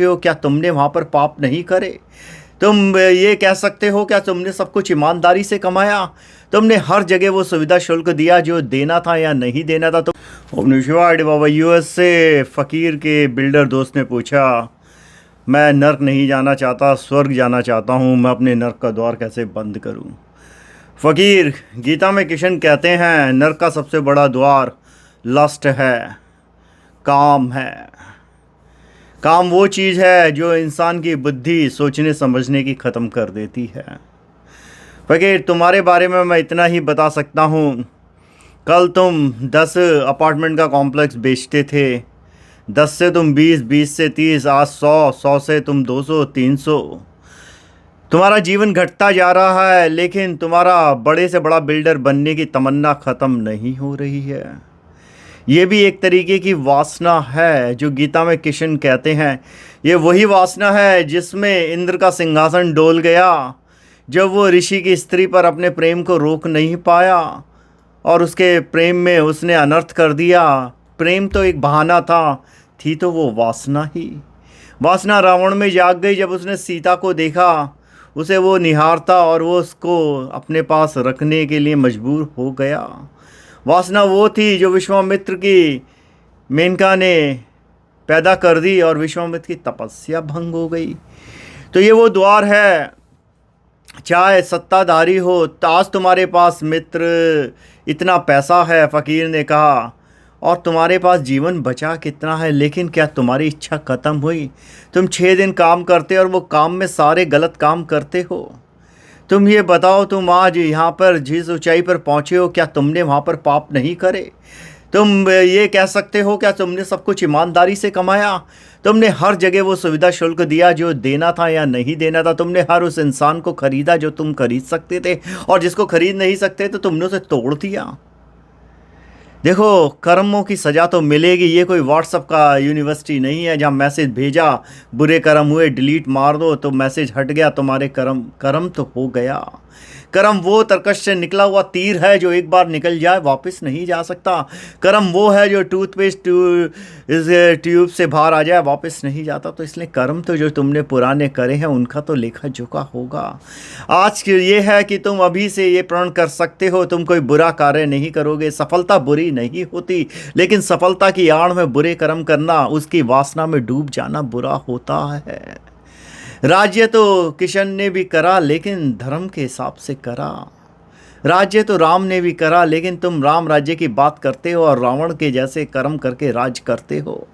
हो क्या तुमने वहाँ पर पाप नहीं करे? तुम ये कह सकते हो क्या तुमने सब कुछ ईमानदारी से कमाया? तुमने हर जगह वो सुविधा शुल्क दिया जो देना था या नहीं देना था? ओम शिवाय बाबा। यूएस से फ़कीर के बिल्डर दोस्त ने पूछा, मैं नर्क नहीं जाना चाहता, स्वर्ग जाना चाहता हूँ, मैं अपने नर्क का द्वार कैसे बंद करूँ? फ़कीर, गीता में कृष्ण कहते हैं नर्क का सबसे बड़ा द्वार लस्ट है, काम है। काम वो चीज़ है जो इंसान की बुद्धि सोचने समझने की ख़त्म कर देती है। फ़कीर, तुम्हारे बारे में मैं इतना ही बता सकता हूँ, कल तुम 10 अपार्टमेंट का कॉम्प्लेक्स बेचते थे, 10 से तुम 20, 20 से 30, आज 100, 100 से तुम 200, 300। तुम्हारा जीवन घटता जा रहा है, लेकिन तुम्हारा बड़े से बड़ा बिल्डर बनने की तमन्ना ख़त्म नहीं हो रही है। ये भी एक तरीके की वासना है जो गीता में कृष्ण कहते हैं, ये वही वासना है जिसमें इंद्र का सिंहासन डोल गया जब वो ऋषि की स्त्री पर अपने प्रेम को रोक नहीं पाया और उसके प्रेम में उसने अनर्थ कर दिया। प्रेम तो एक बहाना था, थी तो वो वासना ही। वासना रावण में जाग गई जब उसने सीता को देखा, उसे वो निहारता और वो उसको अपने पास रखने के लिए मजबूर हो गया। वासना वो थी जो विश्वामित्र की मेनका ने पैदा कर दी और विश्वामित्र की तपस्या भंग हो गई। तो ये वो द्वार है, चाहे सत्ताधारी हो, आज तुम्हारे पास मित्र, इतना पैसा है, फ़कीर ने कहा, और तुम्हारे पास जीवन बचा कितना है, लेकिन क्या तुम्हारी इच्छा ख़त्म हुई? तुम 6 दिन काम करते और वो काम में सारे गलत काम करते हो। तुम ये बताओ, तुम आज यहाँ पर जिस ऊंचाई पर पहुँचे हो क्या तुमने वहाँ पर पाप नहीं करे? तुम ये कह सकते हो क्या तुमने सब कुछ ईमानदारी से कमाया? तुमने हर जगह वो सुविधा शुल्क दिया जो देना था या नहीं देना था? तुमने हर उस इंसान को खरीदा जो तुम खरीद सकते थे, और जिसको खरीद नहीं सकते तो तुमने उसे तोड़ दिया। देखो, कर्मों की सज़ा तो मिलेगी। ये कोई व्हाट्सअप का यूनिवर्सिटी नहीं है जहाँ मैसेज भेजा, बुरे कर्म हुए, डिलीट मार दो तो मैसेज हट गया, तुम्हारे कर्म तो हो गया। कर्म वो तरकश से निकला हुआ तीर है जो एक बार निकल जाए वापस नहीं जा सकता। कर्म वो है जो टूथपेस्ट ट्यूब से बाहर आ जाए वापस नहीं जाता। तो इसलिए कर्म तो जो तुमने पुराने करे हैं उनका तो लेखा जोखा होगा। आज ये है कि तुम अभी से ये प्रण कर सकते हो, तुम कोई बुरा कार्य नहीं करोगे। सफलता बुरी नहीं होती, लेकिन सफलता की आड़ में बुरे कर्म करना, उसकी वासना में डूब जाना बुरा होता है। राज्य तो किशन ने भी करा, लेकिन धर्म के हिसाब से करा। राज्य तो राम ने भी करा, लेकिन तुम राम राज्य की बात करते हो और रावण के जैसे कर्म करके राज करते हो।